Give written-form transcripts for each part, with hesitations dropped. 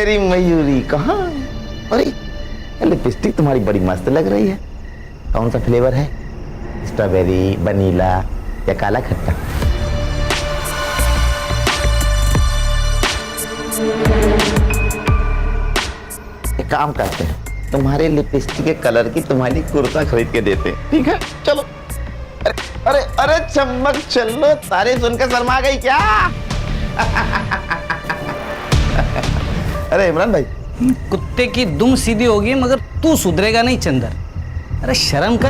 मेरी मयूरी कहाँ? अरे लिपस्टिक तुम्हारी बड़ी मस्त लग रही है। कौन सा फ्लेवर है? स्ट्रॉबेरी, वनीला या काला खट्टा? एक काम करते हैं, तुम्हारे लिपस्टिक के कलर की तुम्हारी कुर्ता खरीद के देते हैं, ठीक है? चलो। अरे अरे अरे चमक चलो, तारे सुनकर शर्मा गई क्या? अरे इमरान भाई, कुत्ते की दुम सीधी होगी मगर तू सुधरेगा नहीं चंदर। अरे शर्म कर।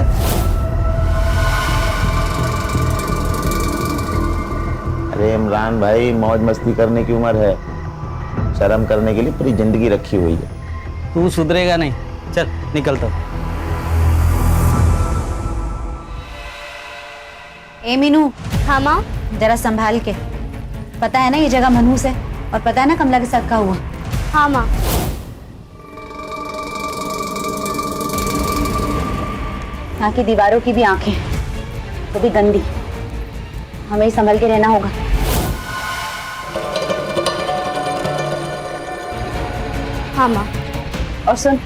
अरे इमरान भाई, मौज मस्ती करने की उम्र है, शर्म करने के लिए पूरी जिंदगी रखी हुई है। तू सुधरेगा नहीं, चल निकलता हूं। ए मीनू। हाँ माँ। जरा संभाल के। पता है ना ये जगह मनहूस है, और पता है ना कमला के साथ क्या हुआ? हाँ माँ। यहाँ की दीवारों की भी आंखें, वो भी गंदी। हमें ही संभल के रहना होगा। हाँ माँ। और सुन,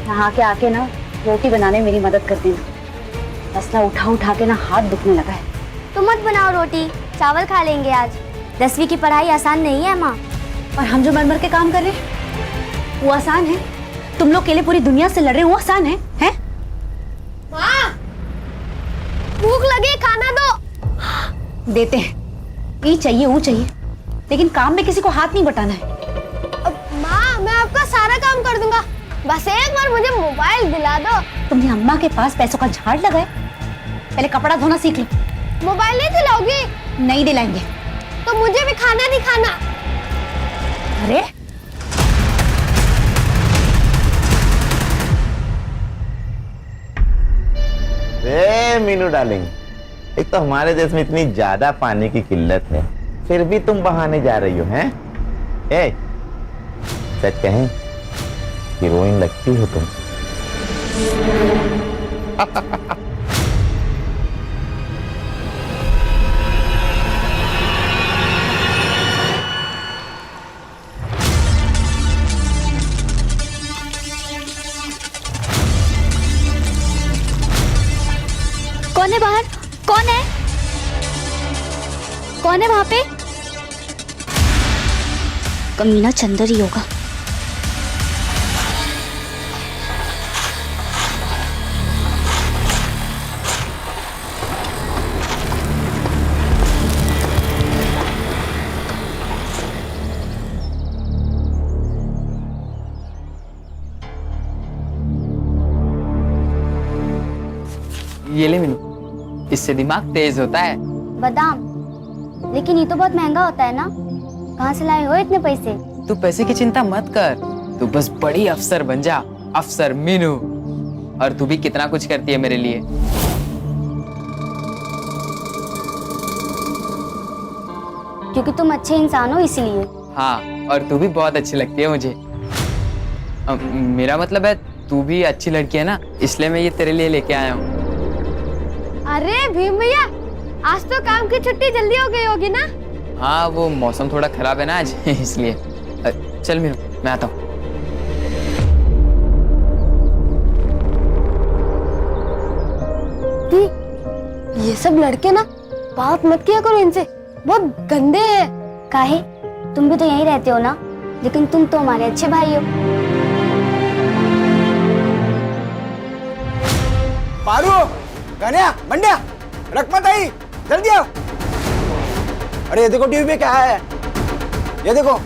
यहाँ के आके ना रोटी बनाने में मेरी मदद कर देना। मसला उठा उठा के ना हाथ दुखने लगा है। तुम मत बनाओ रोटी, चावल खा लेंगे आज। 10वीं की पढ़ाई आसान नहीं है माँ। और हम जो मर के काम कर रहे हैं वो आसान है? तुम लोग के लिए पूरी दुनिया से लड़ रहे हो, वो आसान है? हैं? माँ, भूख लगी, खाना दो। देते हैं, ये चाहिए वो चाहिए, लेकिन काम में किसी को हाथ नहीं बटाना है। माँ, मैं आपका सारा काम कर दूंगा, बस एक बार मुझे मोबाइल दिला दो। तुमने अम्मा के पास पैसों का झाड़ लगाए? पहले कपड़ा धोना सीख लो। मोबाइल नहीं दिलाओगी? नहीं दिलाएंगे। तो मुझे भी खाना नहीं खाना। अरे मीनू डार्लिंग, एक तो हमारे देश में इतनी ज्यादा पानी की किल्लत है, फिर भी तुम बहाने जा रही हो, हैं? सच कहें, हीरोइन लगती हो तुम। कौन है बाहर? कौन है? कौन है वहां पे? कमीना चंदर ही होगा। ये ले मीनू, इससे दिमाग तेज होता है। बादाम? लेकिन ये तो बहुत महंगा होता है ना, कहाँ से लाए हो इतने पैसे? तू पैसे की चिंता मत कर, तू बस बड़ी अफसर बन जा, अफसर मीनू। और तू भी कितना कुछ करती है मेरे लिए। क्योंकि तुम अच्छे इंसान हो इसीलिए। हाँ, और तू भी बहुत अच्छी लगती है मुझे। मेरा मतलब है तू भी अच्छी लड़की है ना, इसलिए मैं ये तेरे लिए लेके आया हूँ। अरे भीम भैया, आज तो काम की छुट्टी जल्दी हो गई होगी ना? हाँ, वो मौसम थोड़ा खराब है ना आज इसलिए। चल मीनू, मैं आता हूँ। ये सब लड़के ना, बात मत किया करो इनसे, बहुत गंदे हैं। काहे? तुम भी तो यहीं रहते हो ना, लेकिन तुम तो हमारे अच्छे भाई हो। पारू, कन्या, बंड्या, रख मत आई, जल्दी आओ। अरे ये देखो टीवी पे क्या है, ये देखो।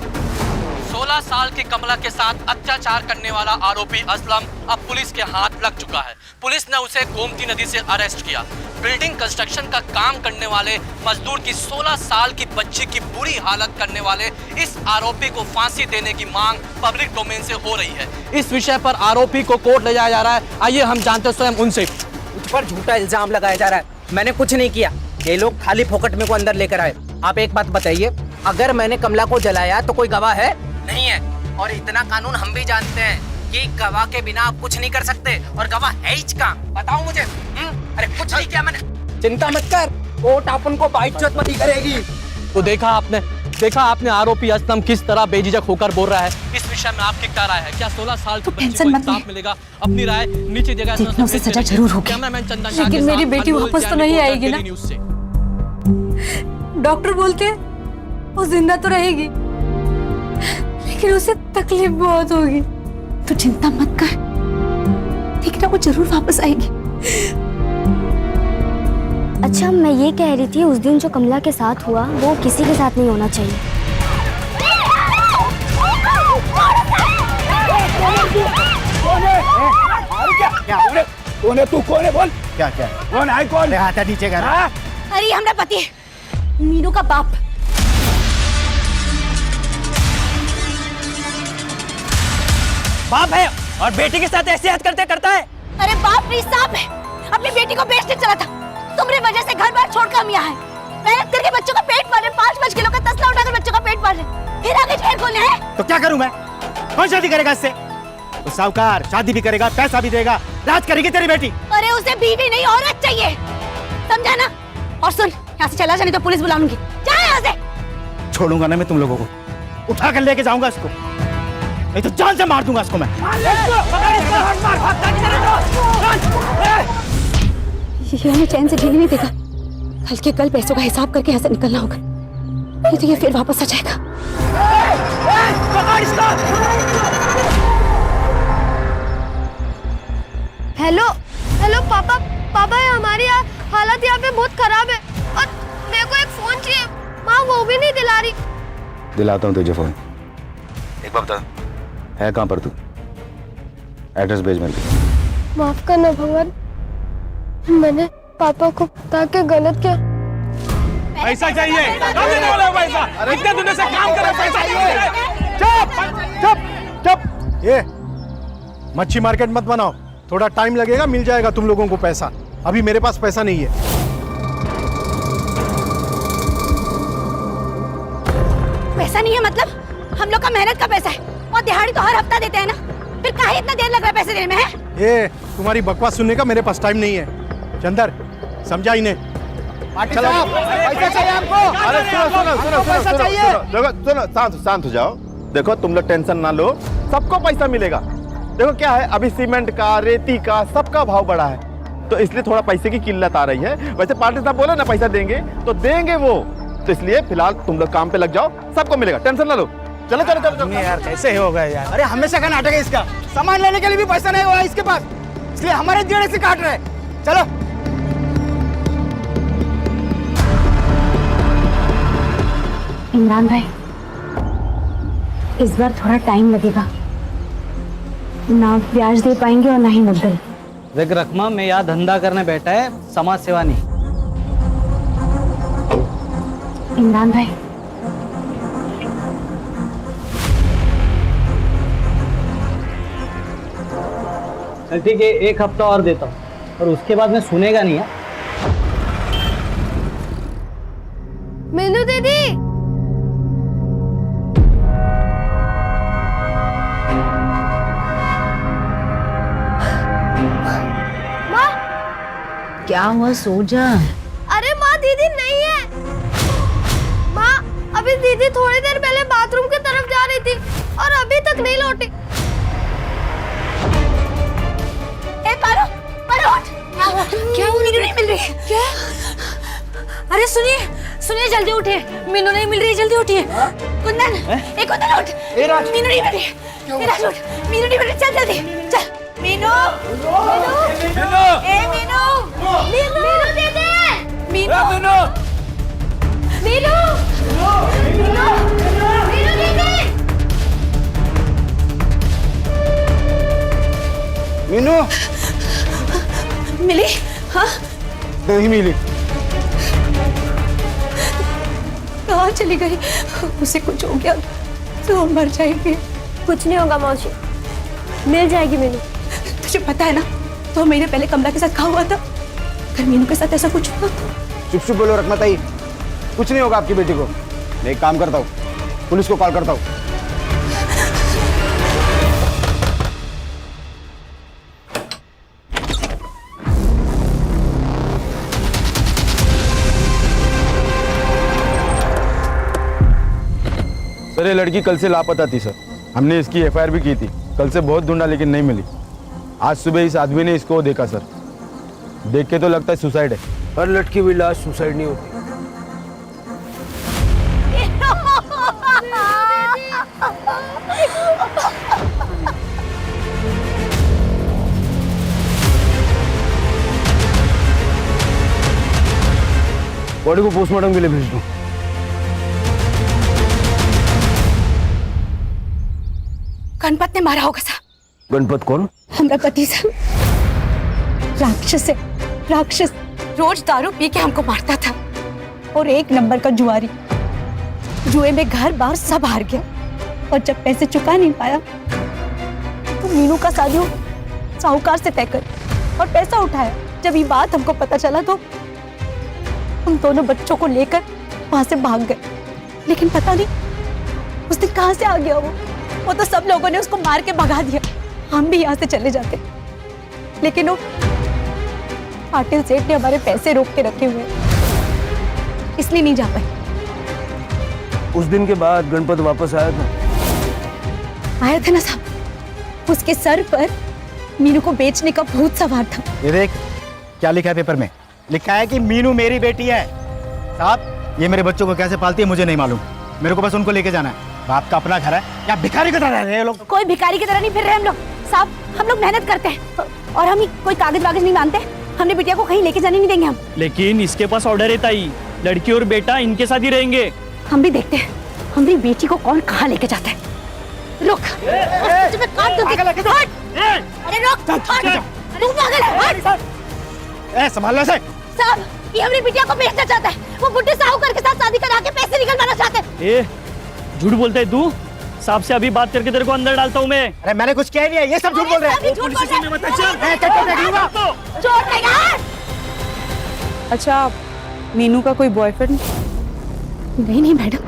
16 साल की कमला के साथ अत्याचार करने वाला आरोपी असलम अब पुलिस के हाथ लग चुका है। पुलिस ने उसे गोमती नदी से अरेस्ट किया। बिल्डिंग कंस्ट्रक्शन का काम करने वाले मजदूर की 16 साल की बच्ची की बुरी हालत करने वाले इस आरोपी को फांसी देने की मांग पब्लिक डोमेन से हो रही है। इस विषय पर आरोपी को कोर्ट ले जाया जा रहा है। आइए हम जानते हैं स्वयं उनसे। मुझ पर झूठा इल्जाम लगाया जा रहा है, मैंने कुछ नहीं किया। ये लोग खाली फोकट में को अंदर लेकर आए। आप एक बात बताइए, अगर मैंने कमला को जलाया तो कोई गवाह है? नहीं है। और इतना कानून हम भी जानते हैं कि गवाह के बिना आप कुछ नहीं कर सकते, और गवाह है ही कहाँ? बताओ मुझे। अरे कुछ नहीं किया मैंने। चिंता मत कर, कोर्ट अपन को बाइज्जत मत करेगी। तो देखा आपने, देखा आपने आरोपी असलम किस तरह बेझिझक होकर बोल रहा है। इस विषय में आपकी क्या राय है? क्या 16 साल के बच्चे को इंसाफ मिलेगा? अपनी राय नीचे जगह देखना उसे सजा जरूर होगी। कैमरामैन चंदन लेकिन मेरी बेटी वापस तो नहीं आएगी ना? न्यूज़ से। डॉक्टर बोलते हैं वो जिंदा तो रहेगी, लेकिन उसे तकलीफ बहुत होगी। तो चिंता मत कर, देखना वो जरूर वापस आएगी। अच्छा, मैं ये कह रही थी उस दिन जो कमला के साथ हुआ वो किसी के साथ नहीं होना चाहिए। कौन है तू? कौन है बोल? क्या क्या कौन है? कौन हाथ नीचे कर? अरे हमरा पति मीनू का बाप। बाप है और बेटी के साथ ऐसी हरकतें करता है। अरे बाप नहीं सांप है, अपनी बेटी को बेचने चला था। तुम्हारी वजह से घर बार छोड़कर हम यहाँ है। मेहनत करके बच्चों का पेट पाल रहे, 5-5 किलो का तसला उठाकर बच्चों का पेट पाल रहे, फिर आगे जेल खोलने हैं। तो क्या करूं मैं? कौन शादी करेगा इससे? तो साहूकार शादी भी करेगा, पैसा भी देगा, राज करेगी तेरी बेटी। अरे उसे बीवी नहीं औरत चाहिए, समझा ना? और सुन, यहाँ से चला जा नहीं तो पुलिस बुला लूंगी। जा यहाँ से। छोड़ूंगा ना मैं तुम लोगों को, उठा कर लेके जाऊंगा इसको, नहीं तो जान से मार दूंगा इसको मैं। ये हमें चैन से जीने नहीं देगा। कल के कल पैसों का हिसाब करके यहाँ से निकलना होगा, नहीं तो ये फिर वापस आ जाएगा। हेलो हेलो पापा, पापा हमारी हालत यहाँ पे बहुत खराब है और मेरे को एक फोन चाहिए। माँ वो भी नहीं दिला रही। दिलाता हूँ तुझे फोन। एक बार बता, है कहाँ पर तू? एड्रेस भेज मेरे को। माफ करना भगवान, मैंने पापा को बता के गलत किया। पैसा चाहिए। पैसा। अरे इतने दिनों से काम कर रहा, पैसा चाहिए। चुप चुप चुप। ये मच्छी मार्केट मत बनाओ, थोड़ा टाइम लगेगा, मिल जाएगा तुम लोगों को पैसा। अभी मेरे पास पैसा नहीं है। पैसा नहीं है मतलब? हम लोग का मेहनत का पैसा है और दिहाड़ी तो हर हफ्ता देते हैं ना, फिर काहे इतना देर लग रहा है पैसे देने में? है ये तुम्हारी बकवास सुनने का मेरे पास टाइम नहीं है। चंदर समझा इन्हें। चलो पैसा चाहिए आपको। अरे सुनो, शांत हो जाओ। देखो तुम लोग टेंशन ना लो, सबको पैसा मिलेगा। देखो क्या है, अभी सीमेंट का, रेती का, सबका भाव बढ़ा है, तो इसलिए थोड़ा पैसे की किल्लत आ रही है। वैसे पार्टी साहब बोले ना पैसा देंगे तो देंगे वो, तो इसलिए फिलहाल तुम लोग काम पे लग जाओ, सबको मिलेगा, टेंशन ना लो। चलो चलो चलो चलो। यार कैसे हो गए यार? अरे हमेशा का नाटक है इसका। सामान लेने के लिए भी पैसा नहीं हुआ इसके पास, इसलिए हमारे जेड़े से काट रहे। चलो इमरान भाई, इस बार थोड़ा टाइम लगेगा, ना ब्याज दे पाएंगे और ना ही मुद्दल। देख रकमा, मैं यहाँ धंधा करने बैठा है, समाज सेवा नहीं। इमरान भाई, ठीक है, 1 हफ्ता और देता हूँ, और उसके बाद मैं सुनेगा नहीं है। मीनू दीदी, माँ क्या हुआ? सो जा। अरे माँ, दीदी नहीं है। माँ, अभी दीदी थोड़ी देर पहले बाथरूम की तरफ जा रही थी और अभी तक नहीं लौटी। ए पारो, पारो उठ। क्या हुआ? मीनू नहीं मिल रही। क्या? अरे सुनिए, सुनिए, जल्दी उठिए, मीनू नहीं मिल रही, जल्दी उठिए। कुंदन, ए कुंदन उठ। मीनू नहीं मिल रही। ए राज उठ, मीनू नहीं मिल रही, चल जल्दी, चल। मीनू, मीनू, ए मीनू, मीनू दीदी, मीनू, मीनू, मीनू, मीनू, मीनू दीदी। मीनू मिली? हाँ, नहीं मिली। कहाँ चली गई? उसे कुछ हो गया तो हम मर जाएंगे। कुछ नहीं होगा मौसी, मिल जाएगी मीनू। तुझे पता है ना, तो महीने पहले कमला के साथ क्या हुआ था? अगर मीनू के साथ ऐसा कुछ हुआ? चुप चुप बोलो रकमताई, कुछ नहीं होगा आपकी बेटी को। मैं एक काम करता हूँ, पुलिस को कॉल करता हूँ। अरे लड़की कल से लापता थी सर, हमने इसकी एफआईआर भी की थी। कल से बहुत ढूंढा लेकिन नहीं मिली। आज सुबह इस आदमी ने इसको देखा सर, देख के तो लगता है सुसाइड है। हर लड़की हुई लाश सुसाइड नहीं होती। बॉडी को पोस्टमार्टम के लिए भेज दो। गणपत ने मारा होगा साहब। गणपत कौन? हमारा पति साहब राक्षस है, राक्षस। रोज दारू पी के हमको मारता था और एक नंबर का जुआरी। जुए में घर बार सब हार गया और जब पैसे चुका नहीं पाया तो मीनू का शादी साहूकार से तय कर और पैसा उठाया। जब ये बात हमको पता चला तो हम दोनों बच्चों को लेकर वहां से भाग गए। लेकिन पता नहीं उस दिन कहां से आ गया वो तो सब लोगों ने उसको मार के भगा दिया। हम भी यहाँ से चले जाते लेकिन वो पाटिल सेठ ने हमारे पैसे रोक के रखे हुए इसलिए नहीं जा पाए। उस दिन के बाद गणपत वापस आया था? आया था ना साहब, उसके सर पर मीनू को बेचने का भूत सवार था। ये देख क्या लिखा है पेपर में। लिखा है कि मीनू मेरी बेटी है। साहब ये मेरे बच्चों को कैसे पालती है मुझे नहीं मालूम, मेरे को बस उनको लेके जाना है। बाप का अपना घर है या भिखारी की तरह रह रहे हैं लोग? कोई भिखारी की तरह नहीं फिर रहे हम लोग साहब। हम लोग मेहनत करते हैं और हम कोई कागज वागज नहीं मानते। हमने बिटिया को कहीं लेके जाने नहीं देंगे हम। लेकिन इसके पास ऑर्डर है ताई, लड़की और बेटा इनके साथ ही रहेंगे। हम भी देखते हैं हमारी बेटी को कौन कहाँ लेके जाता है। रुक, तुम्हें काट दूंगी। हट! अरे रुक, तू पागल है। हट! संभालना से। साहब ये हमारी बिटिया को बेचना चाहता है। वो बुढ़े साहूकार के साथ शादी करा के पैसे निकलवाना चाहते हैं। झूठ बोलता है तू। साहब से अभी बात करके तेरे को अंदर डालता हूँ मैं। अरे मैंने कुछ किया नहीं है, ये सब झूठ बोल रहे हैं। अच्छा मीनू का कोई बॉयफ्रेंड? नहीं मैडम,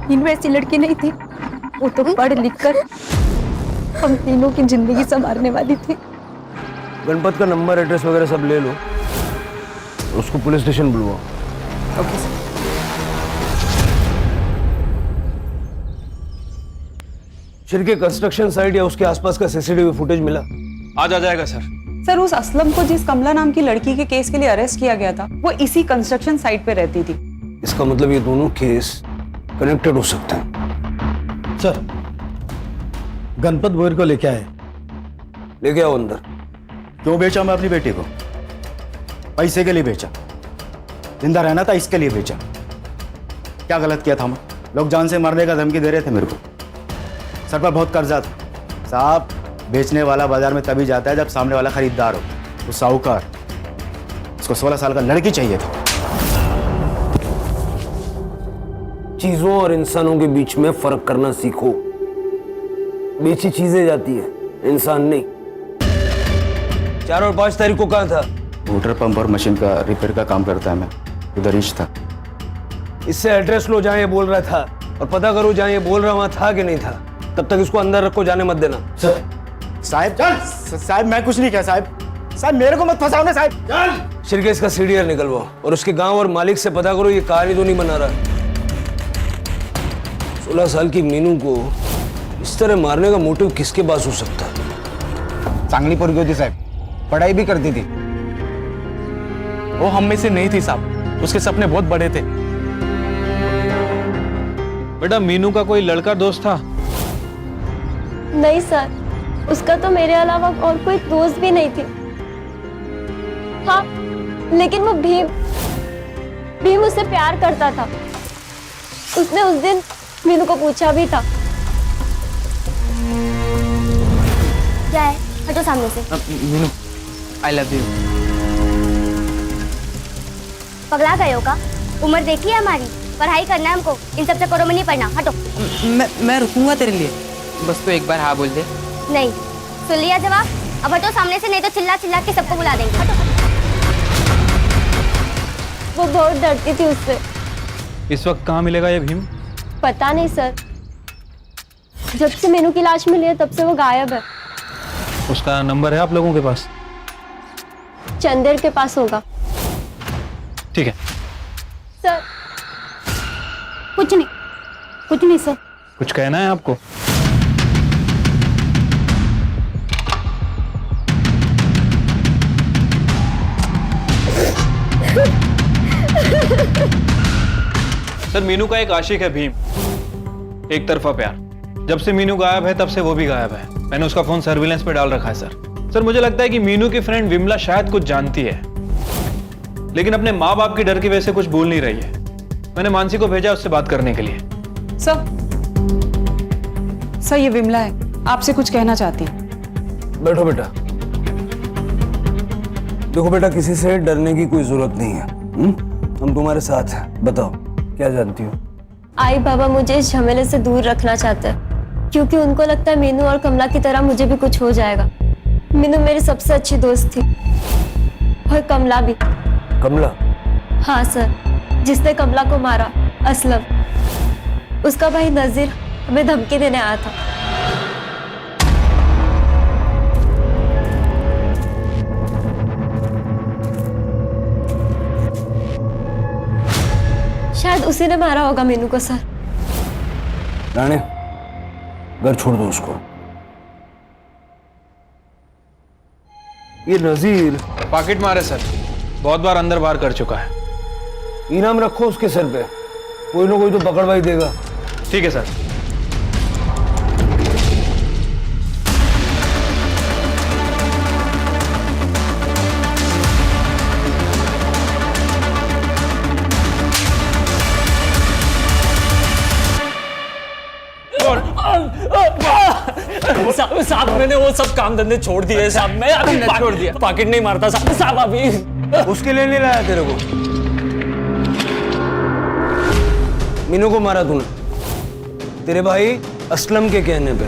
मीनू ऐसी लड़की नहीं थी। वो तो पढ़ लिख कर हम तीनों की जिंदगी संवारने वाली थी। गणपत का नंबर एड्रेस वगैरह सब ले लो, उसको पुलिस स्टेशन बुलवाओ। Okay sir. शिर के कंस्ट्रक्शन साइट या उसके आसपास का सीसीटीवी फुटेज मिला? आज आ जाएगा सर। सर उस असलम को जिस कमला नाम की लड़की के केस के लिए अरेस्ट किया गया था वो इसी कंस्ट्रक्शन साइट पे रहती थी। इसका मतलब ये दोनों केस कनेक्टेड हो सकते हैं। सर गणपत बोर को लेके आए। लेके आओ अंदर। क्यों बेचा मैं अपनी बेटी को? पैसे के लिए बेचा। जिंदा रहना था इसके लिए बेचा। क्या गलत किया था मैं? लोग जान से मारने का धमकी दे रहे थे मेरे को। सर पर बहुत कर्जा था साहब। बेचने वाला बाजार में तभी जाता है जब सामने वाला खरीदार हो। तो साहूकार, उसको 16 साल का लड़की चाहिए था। चीजों और इंसानों के बीच में फर्क करना सीखो। बेची चीजें जाती है, इंसान नहीं। 4 और 5 तारीख को कहाँ था? मोटर पंप और मशीन का रिपेयर का काम करता है मैं, उधर ही था। इससे एड्रेस लो जहाँ ये बोल रहा था और पता करो जहाँ ये बोल रहा वहाँ था कि नहीं था। तब तक इसको अंदर रखो, जाने मत देना। सर साहब साहब मैं कुछ नहीं किया साहब। साहब मेरे को मत फंसाओ ना साहब। चल शिरकेश का सीडीआर निकलवाओ और उसके गांव और मालिक से पता करो ये कहानी तो नहीं बना रहा। 16 साल की मीनू को इस तरह मारने का मोटिव किसके पास हो सकता है? चांगली पोरगी होती साहब, पढ़ाई भी करती थी। वो हम में से नहीं थी साहब, उसके सपने बहुत बड़े थे। बेटा मीनू का कोई लड़का दोस्त था? नहीं सर, उसका तो मेरे अलावा और कोई दोस्त भी नहीं थी। हाँ लेकिन वो भीम उससे प्यार करता था। उसने उस दिन मीनू को पूछा भी था। क्या है? हटो सामने से। Meenu I love you. पगला गए हो का? उम्र देखी है हमारी, पढ़ाई करना है हमको। इन सब चक्करों में नहीं पढ़ना। हटो। मैं रुकूंगा तेरे लिए, बस तो एक बार हाँ बोल दे। नहीं, सुन लिया जवाब। अब हटो सामने से, नहीं तो चिल्ला चिल्ला के सबको बुला देंगे। हटो। वो बहुत डरती थी उससे। इस वक्त कहाँ मिलेगा ये भीम? पता नहीं सर, जब से मीनू की लाश मिली है तब से वो गायब है। उसका नंबर है आप लोगों के पास? चंदेर के पास होगा। ठीक है सर। कुछ नहीं, कुछ नहीं सर। कुछ कहना है आपको? सर मीनू का एक आशिक है भीम, एक तरफा प्यार। जब से मीनू गायब है तब से वो भी गायब है। मैंने उसका फोन सर्विलेंस पे डाल रखा है सर। मुझे लगता है कि मीनू की फ्रेंड विमला शायद कुछ जानती है, लेकिन अपने माँ बाप की डर की वजह से कुछ बोल नहीं रही है। मैंने मानसी को भेजा उससे बात करने के लिए। सर ये विमला है, आपसे कुछ कहना चाहती है। बैठो बेटा। देखो बेटा, किसी से डरने की कोई जरूरत नहीं है। हम तुम्हारे साथ हैं। बताओ क्या जानती हो? आई बाबा मुझे इस झमेले से दूर रखना चाहते हैं, क्योंकि उनको लगता है मीनू और कमला की तरह मुझे भी कुछ हो जाएगा। मीनू मेरी सबसे अच्छी दोस्त थी, और कमला भी। कमला? हाँ सर, जिसने कमला को मारा, असलम। उसका भाई नजीर हमें धमकी देने आया था। शायद उसी ने मारा होगा मीनू को सर। राणे, घर छोड़ दो उसको। ये नजीर पॉकेट मारे सर, बहुत बार अंदर बाहर कर चुका है। इनाम रखो उसके सर पे, कोई ना कोई तो पकड़वाई देगा। ठीक है सर। साहब मैंने वो सब काम धंधे छोड़ दिए साहब। मैं अभी छोड़ दिया, पॉकेट नहीं मारता साहब अभी। उसके लिए नहीं लाया तेरे को? मीनू को मारा तूने तेरे भाई असलम के कहने पे।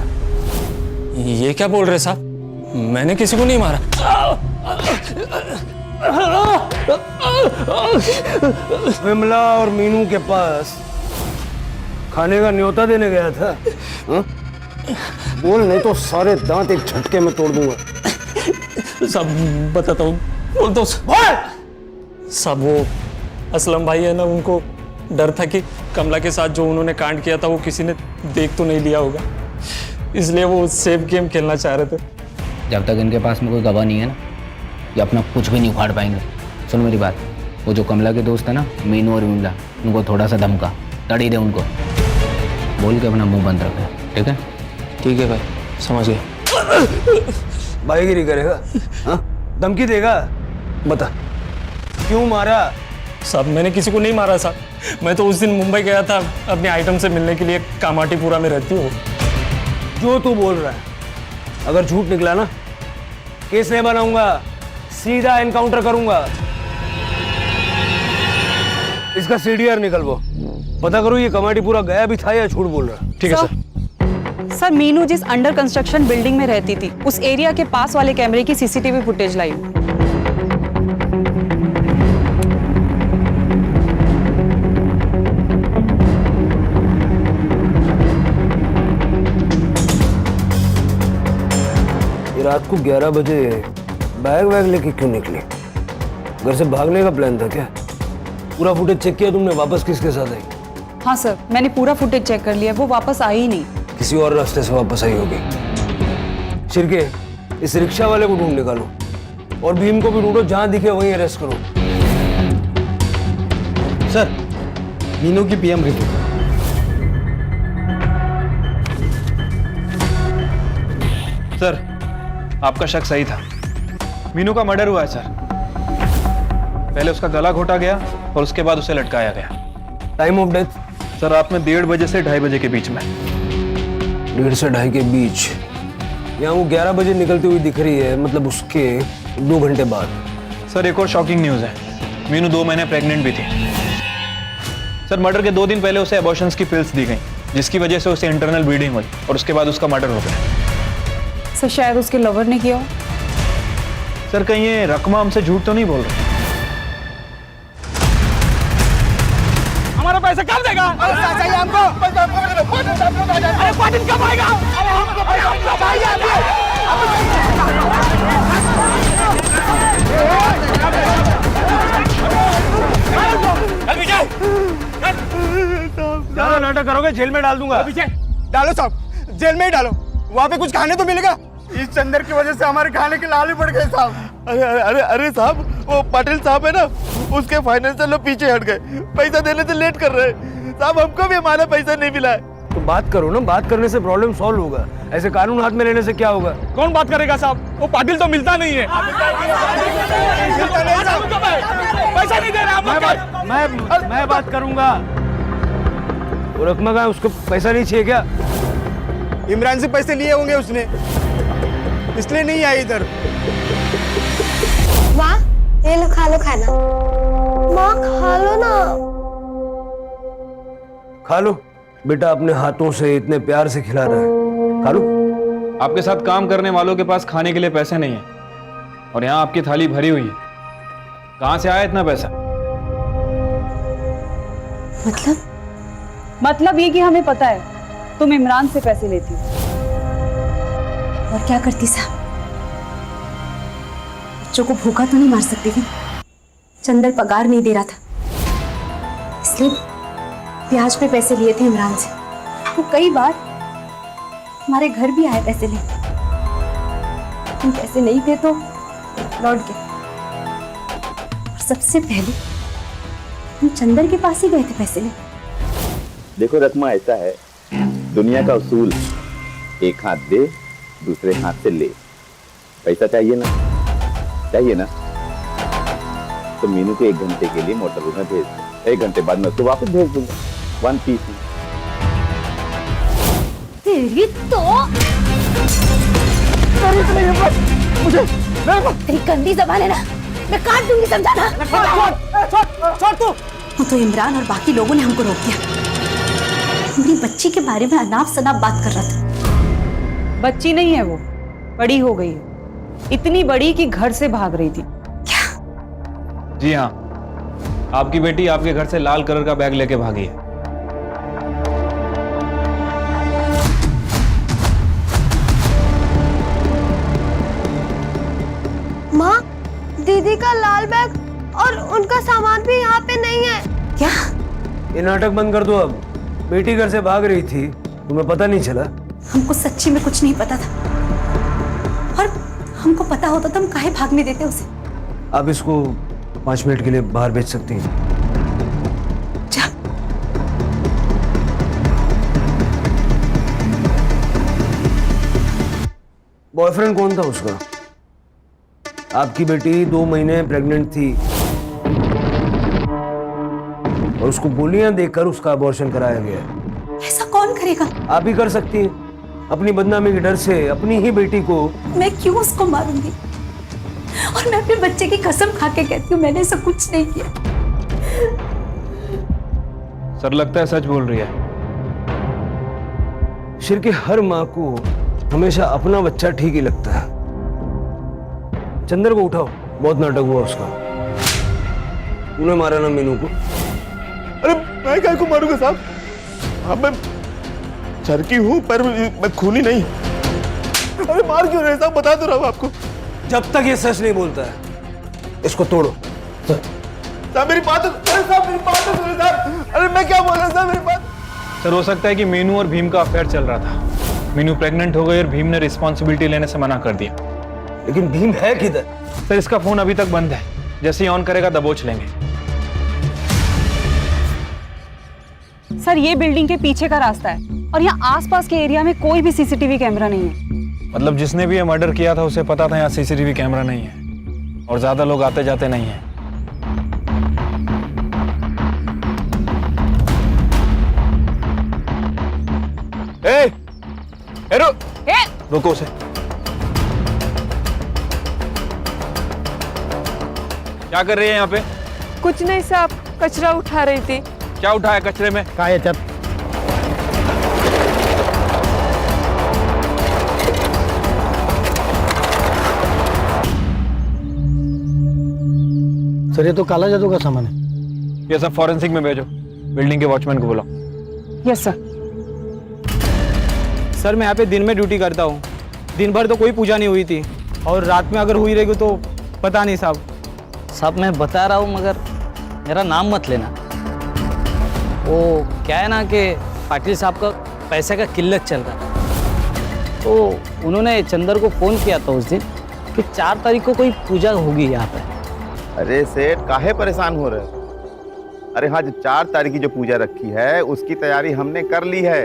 ये क्या बोल रहे साहब? मैंने किसी को नहीं मारा। विमला और मीनू के पास खाने का न्योता देने गया था। हा? बोल, नहीं तो सारे दांत एक झटके में तोड़ दूंगा। सब बताता हूँ, बोल दो सब। वो असलम भाई है ना, उनको डर था कि कमला के साथ जो उन्होंने कांड किया था वो किसी ने देख तो नहीं लिया होगा, इसलिए वो सेफ गेम खेलना चाह रहे थे। जब तक इनके पास में कोई गवाह नहीं है ना, ये अपना कुछ भी नहीं उखाड़ पाएंगे। सुनो मेरी बात, वो जो कमला के दोस्त है ना, मीनू और विमला, उनको थोड़ा सा धमका, तड़ी दे उनको, बोल के अपना मुंह बंद रखे। ठीक है? ठीक है भाई, समझ गया। भाईगिरी करेगा? हाँ? धमकी देगा? बता क्यों मारा? साहब मैंने किसी को नहीं मारा साहब। मैं तो उस दिन मुंबई गया था अपने आइटम से मिलने के लिए, कामाटीपुरा में रहती हूँ। जो तू बोल रहा है अगर झूठ निकला ना, केस नहीं बनाऊंगा, सीधा एनकाउंटर करूंगा। इसका सीडीआर निकलवो, पता करो ये कमाटीपुरा गया भी था या झूठ बोल रहा है। ठीक है सर। सर मीनू जिस अंडर कंस्ट्रक्शन बिल्डिंग में रहती थी, उस एरिया के पास वाले कैमरे की सीसीटीवी फुटेज लाई। रात को 11 बजे बैग वैग लेके क्यों निकले? घर से भागने का प्लान था क्या? पूरा फुटेज चेक किया तुमने? वापस किसके साथ आई? हाँ सर, मैंने पूरा फुटेज चेक कर लिया, वो वापस आई ही नहीं। किसी और रास्ते से वापस आई होगी। शिरके, इस रिक्शा वाले को ढूंढ निकालो और भीम को भी ढूंढो, जहां दिखे वहीं अरेस्ट करो। सर, मीनू की पीएम रिपोर्ट। सर, आपका शक सही था, मीनू का मर्डर हुआ है सर। पहले उसका गला घोटा गया और उसके बाद उसे लटकाया गया। Time of death? सर रात में 1:30 बजे से 2:30 बजे के बीच में। 1:30 से 2:30 के बीच? यहाँ वो 11 बजे निकलती हुई दिख रही है, मतलब उसके 2 घंटे बाद। सर एक और शॉकिंग न्यूज़ है, मीनू 2 महीने प्रेग्नेंट भी थी। सर मर्डर के 2 दिन पहले उसे एबॉर्शंस की पिल्स दी गई, जिसकी वजह से उसे इंटरनल ब्लीडिंग हुई और उसके बाद उसका मर्डर हो गया। सर शायद उसके लवर ने किया हो। सर कहीं ये रकमा हमसे झूठ तो नहीं बोल रहे? हमारा पैसा कब देगा? पैसा चाहिए हमको। अरे पाटिल कब आएगा? अरे हमको पैसा चाहिए। ज्यादा नाटक करोगे, जेल में डाल दूंगा। डालो साहब, जेल में ही डालो, वहाँ पे कुछ खाने तो मिलेगा। इस चंदर की वजह से हमारे खाने के लाल पड़ गए साहब। अरे अरे अरे अरे साहब, वो पाटिल साहब है ना, उसके फाइनेंशियल लोग पीछे हट गए, पैसा देने से लेट कर रहे हैं साहब। हमको भी हमारा पैसा नहीं मिला है। तो बात करो ना, बात करने से प्रॉब्लम सॉल्व होगा, ऐसे कानून हाथ में लेने से क्या होगा? कौन बात करेगा साहब? वो पाटिल तो मिलता नहीं है, पैसा नहीं दे रहा। मैं बात करूंगा। वो रकमा का उसको पैसा नहीं चाहिए क्या? इमरान से पैसे लिए होंगे उसने, इसलिए नहीं आई इधर। माँ ये लो, खा लो खाना। माँ खा लो ना। खा लो बेटा, अपने हाथों से इतने प्यार से खिला रहा है, खा लो। आपके साथ काम करने वालों के पास खाने के लिए पैसे नहीं है, और यहाँ आपकी थाली भरी हुई है। कहाँ से आया इतना पैसा? मतलब ये कि हमें पता है तुम इमरान से पैसे लेती हो। और क्या करती साहब, बच्चों को भूखा तो नहीं मार सकती थी। चंदर पगार नहीं दे रहा था, इसलिए ब्याज पे पैसे लिए थे इमरान से। वो कई बार हमारे घर भी आए पैसे लेने, लेकिन पैसे नहीं थे तो लौट गए। और सबसे पहले हम चंदर के पास ही गए थे पैसे लेने। देखो रकमा, ऐसा है दुनिया का उसूल, एक हाथ दे दूसरे हाथ से ले। पैसा चाहिए ना, चाहिए ना, तो मीनू को 1 घंटे के लिए मोटर रूम में भेज दो। 1 घंटे बाद मैं उसको वापस भेज दूंगा 1 पीस में। तेरी तो मुझे तेरी गंदी जबान है ना, मैं काट दूंगी, समझा ना? छोड़ तू। वो तो इमरान और बाकी लोगों ने हमको रोक दिया। मेरी बच्ची के बारे में अनाप शनाप बात कर रहा था। बच्ची नहीं है वो, बड़ी हो गई है, इतनी बड़ी कि घर से भाग रही थी। जी हाँ, आपकी बेटी आपके घर से लाल कलर का बैग लेके भागी है। माँ, दीदी का लाल बैग और उनका सामान भी यहाँ पे नहीं है। क्या? ये नाटक बंद कर दो अब। बेटी घर से भाग रही थी, तुम्हें पता नहीं चला? हमको सच्ची में कुछ नहीं पता था, और हमको पता होता तो हम काहे भागने देते उसे। आप इसको 5 मिनट के लिए बाहर भेज सकती हैं। जा। बॉयफ्रेंड कौन था उसका? आपकी बेटी 2 महीने प्रेग्नेंट थी और उसको गोलियां देकर उसका अबॉर्शन कराया गया है। ऐसा कौन करेगा? आप ही कर सकती हैं, अपनी बदनामी के डर से अपनी ही बेटी को। मैं क्यों उसको मारूंगी? और मैं अपने बच्चे की कसम खा के कहती हूँ मैंने ऐसा कुछ नहीं किया। सर लगता है सच बोल रही है। शिर के हर माँ को हमेशा अपना बच्चा ठीक ही लगता है। चंदर को उठाओ, बहुत नाटक हुआ उसका। तूने मारा ना मीनू को? अरे मैं क्या को मारूंगा साहब? हाँ, मैं चरकी हूँ पर मैं खूनी नहीं। अरे मार क्यों रहे साहब, बता तो रहा हूँ आपको। जब तक ये सच नहीं बोलता है इसको तोड़ो। साहब मेरी बात, अरे साहब मेरी बात तो सुनो साहब। अरे मैं क्या बोल रहा हूँ साहब, मेरी बात। सर हो सकता है कि मीनू और भीम का अफेयर चल रहा था। मीनू प्रेग्नेंट हो गई और भीम ने रिस्पॉन्सिबिलिटी लेने से मना कर दिया। लेकिन भीम है किधर? सर इसका फोन अभी तक बंद है, जैसे ही ऑन करेगा दबोच लेंगे। सर ये बिल्डिंग के पीछे का रास्ता है और यहाँ आसपास के एरिया में कोई भी सीसीटीवी कैमरा नहीं है। मतलब जिसने भी ये मर्डर किया था उसे पता था यहाँ सीसीटीवी कैमरा नहीं है और ज्यादा लोग आते जाते नहीं है। रुको उसे। क्या कर रही है यहाँ पे? कुछ नहीं साहब, कचरा उठा रही थी। क्या उठाया कचरे में? काय चल। सर ये तो काला जादू का सामान है। ये सब फॉरेंसिक में भेजो, बिल्डिंग के वॉचमैन को बुलाओ। Yes sir. सर मैं यहाँ पे दिन में ड्यूटी करता हूँ, दिन भर तो कोई पूजा नहीं हुई थी और रात में अगर हुई रहेगी तो पता नहीं साहब। साहब मैं बता रहा हूँ मगर मेरा नाम मत लेना। वो क्या है ना कि पाटिल साहब का पैसे का किल्लत चल रहा है, तो उन्होंने चंदर को फोन किया था उस दिन कि 4 तारीख को कोई पूजा होगी यहाँ पर। अरे सेठ काहे परेशान हो रहे? अरे हाँ, जो 4 तारीख की जो पूजा रखी है उसकी तैयारी हमने कर ली है,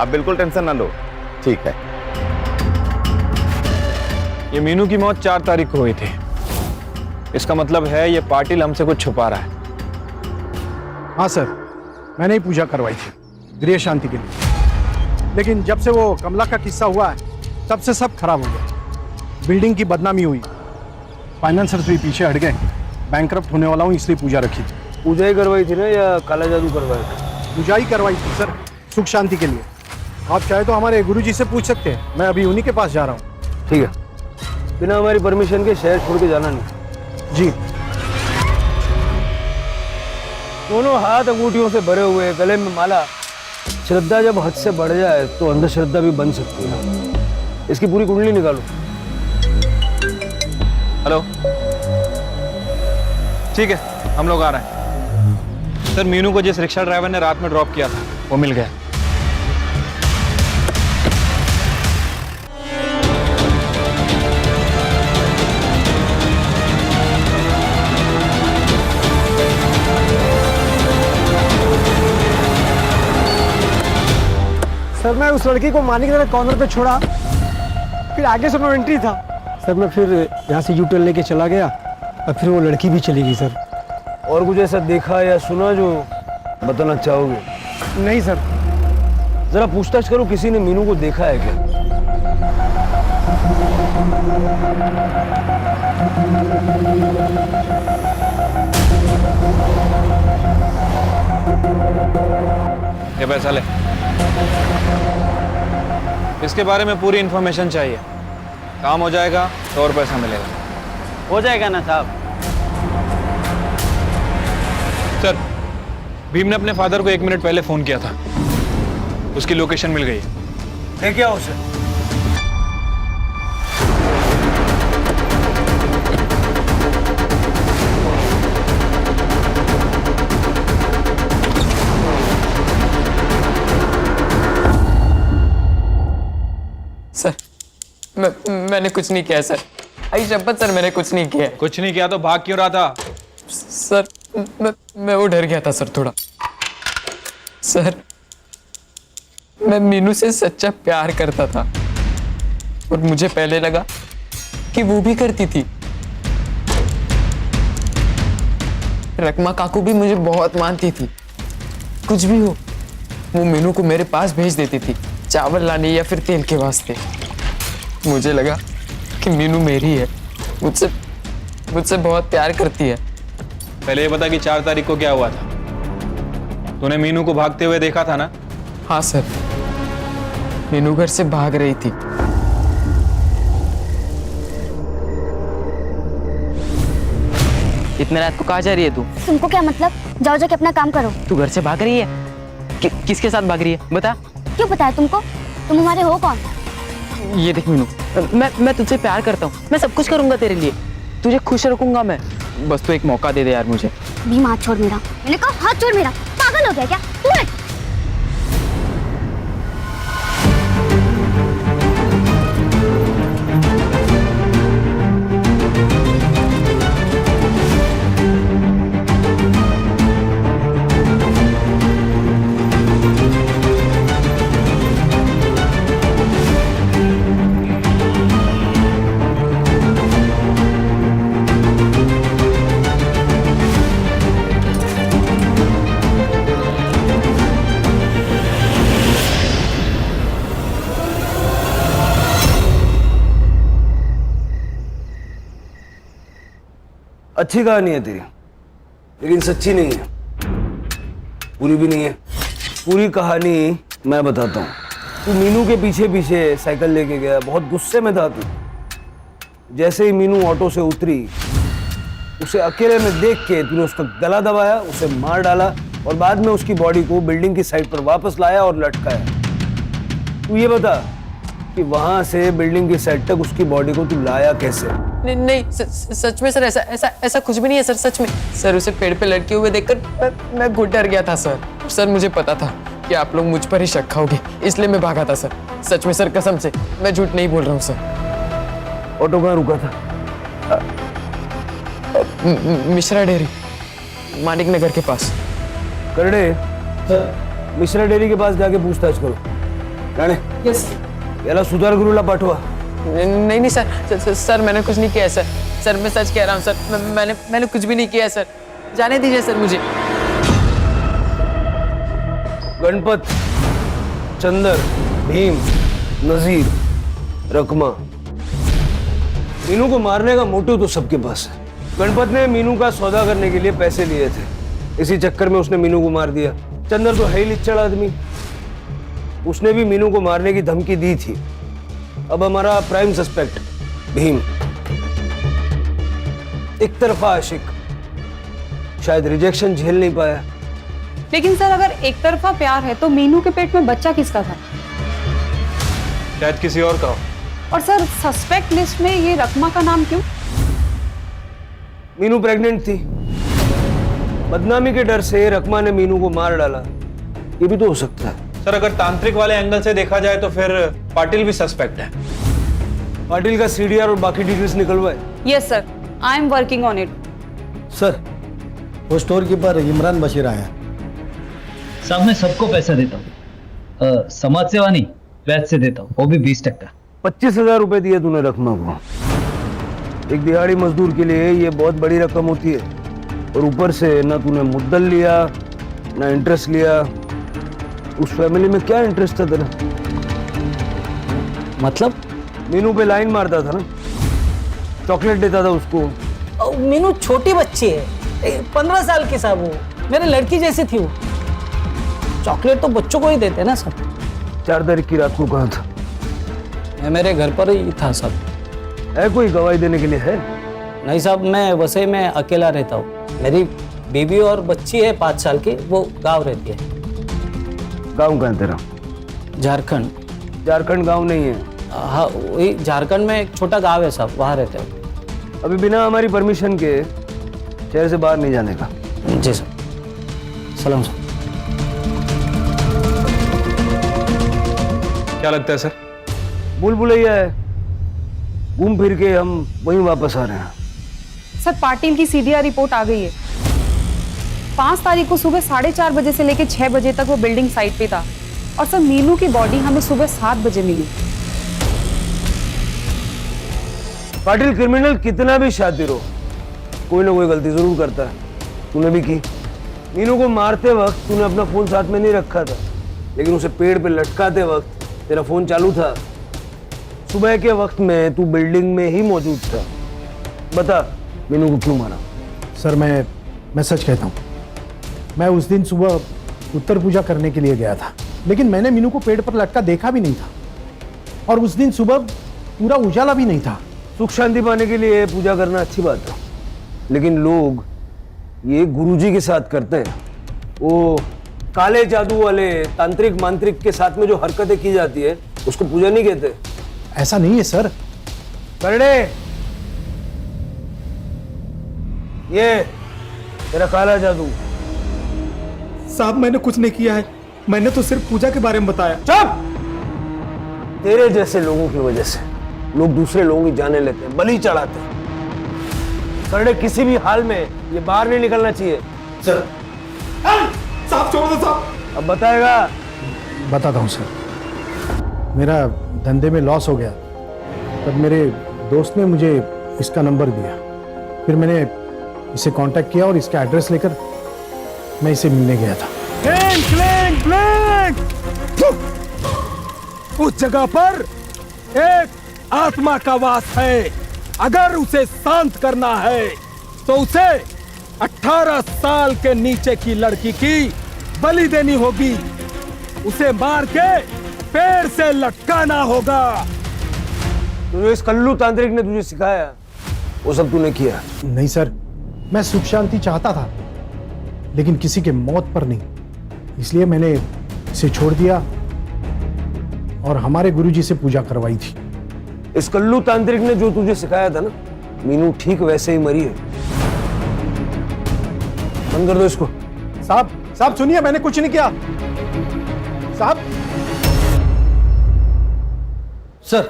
अब बिल्कुल टेंशन ना लो। ठीक है। ये मीनू की मौत 4 तारीख को हुई थी, इसका मतलब है ये पाटिल हमसे कुछ छुपा रहा है। हाँ सर, मैंने ही पूजा करवाई थी गृह शांति के लिए, लेकिन जब से वो कमला का किस्सा हुआ है तब से सब खराब हो गया। बिल्डिंग की बदनामी हुई, फाइनेंसर्स भी पीछे हट गए, बैंकरप्ट होने वाला हूँ इसलिए पूजा रखी थी। पूजा ही करवाई थी ना या काला जादू करवाया था? पूजा ही करवाई थी सर, सुख शांति के लिए। आप चाहे तो हमारे गुरुजी से पूछ सकते हैं, मैं अभी उन्हीं के पास जा रहा हूँ। ठीक है, बिना हमारी परमिशन के शहर छोड़ के जाना नहीं। जी। दोनों हाथ अंगूठियों से भरे हुए, गले में माला। श्रद्धा जब हद से बढ़ जाए तो अंधश्रद्धा भी बन सकती है। इसकी पूरी कुंडली निकालो। हेलो, ठीक है, हम लोग आ रहे हैं। सर, मीनू को जिस रिक्शा ड्राइवर ने रात में ड्रॉप किया था वो मिल गया। सर मैं उस लड़की को मारने की तरह कॉर्नर पे छोड़ा, फिर आगे से नो एंट्री था सर। मैं फिर यहाँ से यू टर्न लेके चला गया और फिर वो लड़की भी चली गई सर। और कुछ ऐसा देखा या सुना जो बताना चाहोगे? नहीं सर। जरा पूछताछ करो, किसी ने मीनू को देखा है क्या? ये पैसा ले, इसके बारे में पूरी इंफॉर्मेशन चाहिए। काम हो जाएगा तो और पैसा मिलेगा। हो जाएगा ना साहब? सर, भीम ने अपने फादर को 1 मिनट पहले फोन किया था, उसकी लोकेशन मिल गई। है क्या उसे? सर, मैंने कुछ नहीं किया सर। आई शपथ सर, मैंने कुछ नहीं किया। कुछ नहीं किया तो भाग क्यों रहा था? सर, मैं वो डर गया था सर थोड़ा। सर, मैं मीनू से सच्चा प्यार करता था और मुझे पहले लगा कि वो भी करती थी। रकमा काकू भी मुझे बहुत मानती थी। कुछ भी हो, वो मीनू को मेरे पास भेज देती थी, चावल लाने या फिर तेल के वास्ते। मुझे लगा कि मीनू मेरी है, मुझसे बहुत प्यार करती है। पहले ये बता कि 4 तारीख को क्या हुआ था? तूने मीनू को भागते हुए देखा था ना? हाँ सर, मीनू घर से भाग रही थी। इतने रात को कहाँ जा रही है तू? तुमको क्या मतलब? जाओ जाके अपना काम करो। तू घर से भाग रही है? किसके साथ भाग रही है बता? क्यों पता है तुमको? तुम हमारे हो कौन? ये देख मीनू, मैं तुझसे प्यार करता हूँ, मैं सब कुछ करूंगा तेरे लिए, तुझे खुश रखूंगा मैं। बस तू एक मौका दे दे यार मुझे। भीम हाथ छोड़ मेरा। मैंने कहा हाथ छोड़ मेरा। पागल हो गया क्या तू? अच्छी कहानी है तेरी, लेकिन सच्ची नहीं है, पूरी भी नहीं है। पूरी कहानी मैं बताता हूँ। तू मीनू के पीछे पीछे साइकिल लेके गया, बहुत गुस्से में था तू। जैसे ही मीनू ऑटो से उतरी, उसे अकेले में देख के तूने उसका गला दबाया, उसे मार डाला और बाद में उसकी बॉडी को बिल्डिंग की साइड पर वापस लाया और लटकाया। तू ये बता कि वहां से बिल्डिंग की साइड तक उसकी बॉडी को तू लाया कैसे? नहीं, सच में सर, ऐसा कुछ भी नहीं है सर, सच में। सर, उसे पेड़ पे लटके हुए देखकर मैं घुट डर गया था सर। सर, मुझे पता था कि आप लोग मुझ पर ही शक खाओगे, इसलिए मैं भागा था सर। सच में सर, कसम से मैं झूठ नहीं बोल रहा हूँ सर। ऑटो कहाँ रुका था? मिश्रा डेयरी, मानिक नगर के पास। करड़े सर, मिश्रा डेयरी के पास जाके पूछताछ करो। राणे यस। याला सुधार गुरुला पाठवा। नहीं सर, मैंने कुछ नहीं किया सर। सर मैं सच कह रहा हूँ सर, मैंने कुछ भी नहीं किया सर। जाने दीजिए सर मुझे। गणपत, चंदर, भीम, नजीर, रकमा, मीनू को मारने का मोटिव तो सबके पास है। गणपत ने मीनू का सौदा करने के लिए पैसे लिए थे, इसी चक्कर में उसने मीनू को मार दिया। चंदर तो है ही लिच्चड़ आदमी, उसने भी मीनू को मारने की धमकी दी थी। अब हमारा प्राइम सस्पेक्ट भीम, एक तरफा आशिक, शायद रिजेक्शन झेल नहीं पाया। लेकिन सर अगर एक तरफा प्यार है तो मीनू के पेट में बच्चा किसका था? शायद किसी और का हो। और सर सस्पेक्ट लिस्ट में ये रकमा का नाम क्यों? मीनू प्रेग्नेंट थी, बदनामी के डर से रकमा ने मीनू को मार डाला, ये भी तो हो सकता है। सर अगर तांत्रिक वाले एंगल से देखा जाए तो फिर पाटिल भी सस्पेक्ट है। पाटिल का सीडीआर और बाकी डिटेल्स निकलवाए। Yes sir, I am working on it. Sir, वो स्टोर कीपर इमरान बशीर आया। साहब मैं सबको पैसा देता हूँ, समाज सेवा नहीं वैसे से देता हूँ, वो भी 20%। 25,000 रुपए दिए तूने रकमा को। एक दिहाड़ी मजदूर के लिए ये बहुत बड़ी रकम होती है, और ऊपर से ना तूने मुद्दल लिया ना इंटरेस्ट लिया। उस फैमिली में क्या इंटरेस्ट था तेरा? मतलब मीनू पे लाइन मारता था ना, चॉकलेट देता था उसको। मीनू छोटी बच्ची है, 15 साल की साहब, वो मेरे लड़की जैसी थी। वो चॉकलेट तो बच्चों को ही देते हैं ना सब। 4 तारीख की रात को कहाँ था? मैं मेरे घर पर ही था सब। है कोई गवाही देने के लिए? है नहीं साहब, मैं वैसे में अकेला रहता हूँ। मेरी बीवी और बच्ची है 5 साल की, वो गाँव रहती है। गाँव कहाँ है तेरा? झारखंड। झारखंड गाँव नहीं है। हाँ, वही झारखंड में एक छोटा गाँव है साहब, वहाँ रहते हो। अभी बिना हमारी परमिशन के शहर से बाहर नहीं जाने का। जी सर। सलाम सर। क्या लगता है सर? भूल भुलैया है, घूम फिर के हम वहीं वापस आ रहे हैं। सर पाटिल की सीडीआर रिपोर्ट आ गई है। 5 तारीख को सुबह 4:30 बजे से लेकर 6 बजे तक वो बिल्डिंग साइट पे था, और सर मीनू की बॉडी हमें सुबह 7 बजे मिली। पाटिल क्रिमिनल कितना भी शातिर हो, कोई ना कोई गलती जरूर करता है। तूने भी की। मीनू को मारते वक्त तूने अपना फोन साथ में नहीं रखा था, लेकिन उसे पेड़ पे लटकाते वक्त तेरा फोन चालू था। सुबह के वक्त में तू बिल्डिंग में ही मौजूद था। बता, मीनू को क्यों मारा? सर मैं सच कहता हूँ, मैं उस दिन सुबह उत्तर पूजा करने के लिए गया था, लेकिन मैंने मीनू को पेड़ पर लटका देखा भी नहीं था, और उस दिन सुबह पूरा उजाला भी नहीं था। सुख शांति पाने के लिए पूजा करना अच्छी बात है, लेकिन लोग ये गुरुजी के साथ करते हैं। वो काले जादू वाले तांत्रिक मांत्रिक के साथ में जो हरकतें की जाती है उसको पूजा नहीं कहते। ऐसा नहीं है सर। करड़े, ये तेरा काला जादू। साहब मैंने कुछ नहीं किया है, मैंने तो सिर्फ पूजा के बारे में बताया। चुप! तेरे जैसे लोगों की वजह से लोग दूसरे लोगों की जाने लेते हैं, बलि चढ़ाते हैं। करड़े, किसी भी हाल में ये बाहर नहीं निकलना चाहिए। सर साहब छोड़ दो साहब। अब बताएगा? बताता हूँ सर। मेरा धंधे में लॉस हो गया, तब मेरे दोस्त ने मुझे इसका नंबर दिया। फिर मैंने इसे कांटेक्ट किया और इसका एड्रेस लेकर मैं इसे मिलने गया था। Blank blank blank. उस जगह पर एक आत्मा का वास है। अगर उसे शांत करना है तो उसे 18 साल के नीचे की लड़की की बलि देनी होगी। उसे मार के पेड़ से लटकाना होगा। जो इस कल्लू तांत्रिक ने तुझे सिखाया वो सब तूने किया? नहीं सर, मैं सुख शांति चाहता था, लेकिन किसी के मौत पर नहीं, इसलिए मैंने इसे छोड़ दिया और हमारे गुरुजी से पूजा करवाई थी। इस कल्लू तांत्रिक ने जो तुझे सिखाया था ना, मीनू ठीक वैसे ही मरी है। बंद कर दो इसको। साहब सुनिए, मैंने कुछ नहीं किया। साहब। सर,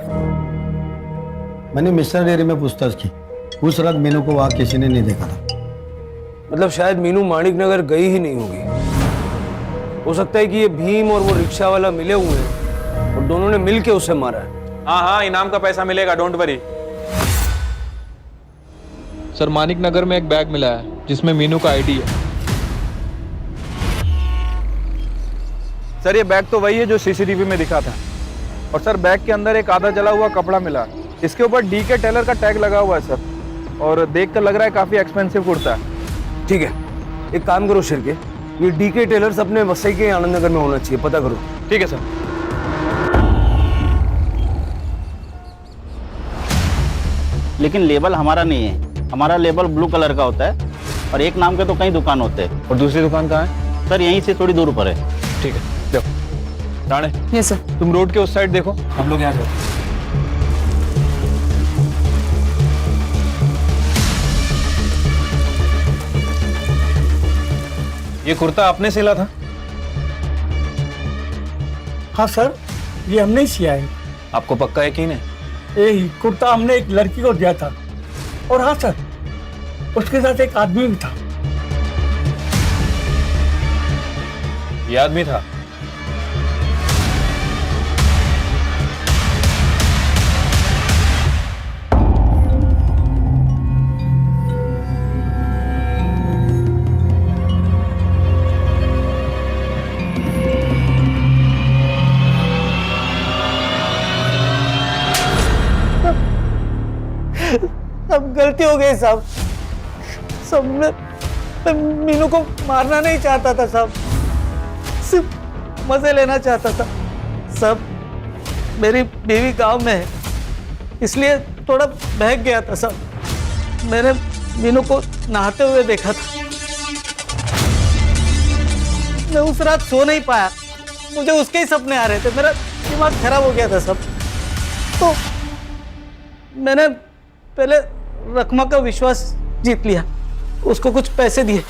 मैंने मिश्रा डेयरी में पूछताछ की। उस रात मीनू को वहां किसी ने नहीं देखा था। मतलब शायद मीनू माणिक नगर गई ही नहीं होगी। हो सकता है कि ये भीम और वो रिक्शा वाला मिले हुए हैं और दोनों ने मिलके उसे मारा है। हाँ हाँ, इनाम का पैसा मिलेगा, डोंट वरी। सर, मानिक नगर में एक बैग मिला है जिसमें मीनू का आईडी है। सर, ये बैग तो वही है जो सीसीटीवी में दिखा था। और सर, बैग के अंदर एक आधा जला हुआ कपड़ा मिला। इसके ऊपर डीके टेलर का टैग लगा हुआ है सर, और देखकर लग रहा है काफी एक्सपेंसिव कुर्ता है। ठीक है, एक काम करो शिरके, ये डीके टेलर्स अपने वसई के आनंद नगर में होना चाहिए, पता करो। ठीक है सर। लेकिन लेबल हमारा नहीं है, हमारा लेबल ब्लू कलर का होता है और एक नाम के तो कई दुकान होते हैं। और दूसरी दुकान कहाँ है? सर, यहीं से थोड़ी दूर पर है। ठीक है, देखो राणे। Yes sir. तुम रोड के उस साइड देखो, हम लोग यहाँ से। ये कुर्ता आपने सिला था? हाँ सर, ये हमने ही सिया है। आपको पक्का यकीन है? ये कुर्ता हमने एक लड़की को दिया था। और हाँ सर, उसके साथ एक आदमी भी था। ये आदमी था? सब गलती हो गई साहब। सब मैं मीनू को मारना नहीं चाहता था साहब, सिर्फ मजे लेना चाहता था। सब मेरी बीवी गांव में है, इसलिए थोड़ा बहक गया था साहब। मैंने मीनू को नहाते हुए देखा था। मैं उस रात सो नहीं पाया, मुझे उसके ही सपने आ रहे थे। मेरा दिमाग खराब हो गया था सब। तो मैंने पहले रकमा का विश्वास जीत लिया, उसको कुछ पैसे दिए।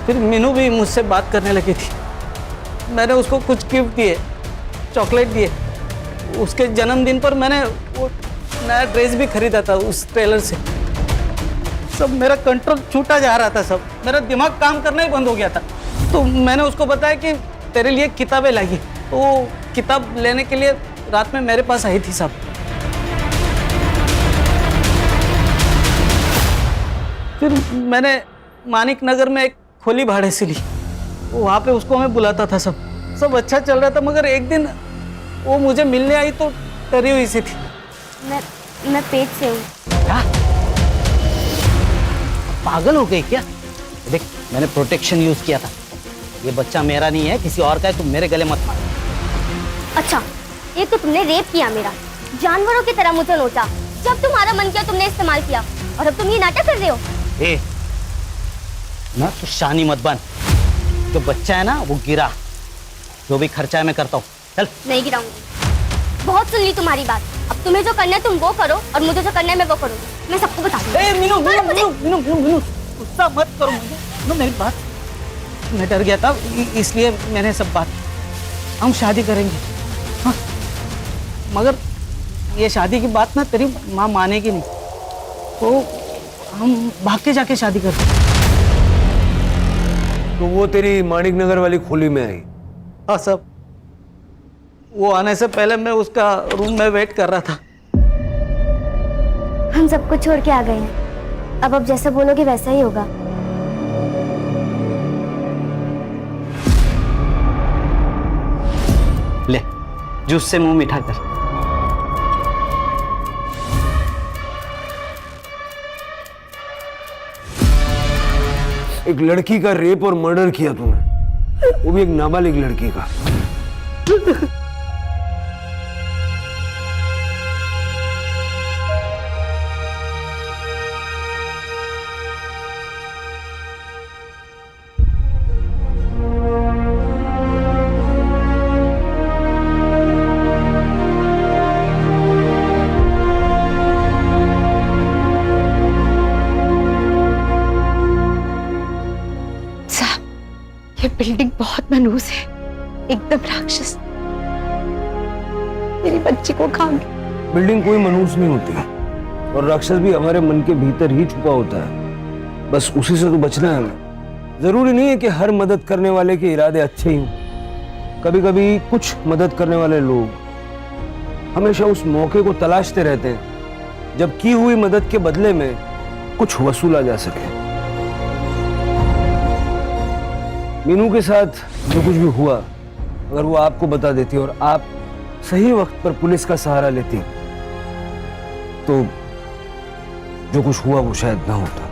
फिर मीनू भी मुझसे बात करने लगी थी। मैंने उसको कुछ गिफ्ट दिए, चॉकलेट दिए। उसके जन्मदिन पर मैंने वो नया ड्रेस भी खरीदा था उस टेलर से। सब मेरा कंट्रोल छूटा जा रहा था सब। मेरा दिमाग काम करना ही बंद हो गया था। तो मैंने उसको बताया कि तेरे लिए किताबें लाई। तो वो किताब लेने के लिए रात में मेरे पास आई थी साहब। फिर मैंने मानिक नगर में एक खोली भाड़े से ली। वहाँ पे उसको मैं बुलाता था। सब अच्छा चल रहा था, मगर एक दिन वो मुझे मिलने आई तो डरी हुई सी थी। मैं पेट से हूँ। क्या? पागल हो गई क्या? देख, मैंने प्रोटेक्शन यूज किया था। ये बच्चा मेरा नहीं है, किसी और का है। तुम मेरे गले मत मार। अच्छा, एक तो तुमने रेप किया मेरा, जानवरों की तरह मुझे नोचा। जब तुम्हारा मन किया तुमने इस्तेमाल किया, और अब तुम ये नाटक कर रहे हो। ए, ना तू शानी मत बन। जो बच्चा है ना वो गिरा, जो भी खर्चा है मैं करता हूँ। चल। नहीं गिराऊंगी। बहुत सुन ली तुम्हारी बात। अब तुम्हें जो करना है तुम वो करो, और मुझे जो करना है मैं वो करूंगी। मैं सबको बता दूंगी। मीनू, गुस्सा मत करो मुझे। नो, मेरी बात। मैं डर गया था, इसलिए मैंने सब बात। हम शादी करेंगे, हाँ। मगर ये शादी की बात ना तेरी माँ मानेगी नहीं, तो हम भाग के जाके शादी करते। तो वो तेरी माणिक नगर वाली खोली में आई? हाँ सब। वो आने से पहले मैं उसका रूम में वेट कर रहा था। हम सबको छोड़ के आ गए हैं। अब जैसा बोलोगे वैसा ही होगा। ले, जूस से मुंह मीठा कर। एक लड़की का रेप और मर्डर किया तूने, वो भी एक नाबालिग लड़की का। बिल्डिंग बहुत मनूस है, एकदम राक्षस। मेरी बच्ची को खा गया। बिल्डिंग कोई मनूस नहीं होती और राक्षस भी हमारे मन के भीतर ही छुपा होता है, बस उसी से तो बचना है हमें। जरूरी नहीं है कि हर मदद करने वाले के इरादे अच्छे ही हों। कभी कभी कुछ मदद करने वाले लोग हमेशा उस मौके को तलाशते रहते हैं जब की हुई मदद के बदले में कुछ वसूला जा सके। मीनू के साथ जो कुछ भी हुआ अगर वो आपको बता देती और आप सही वक्त पर पुलिस का सहारा लेती तो जो कुछ हुआ वो शायद ना होता।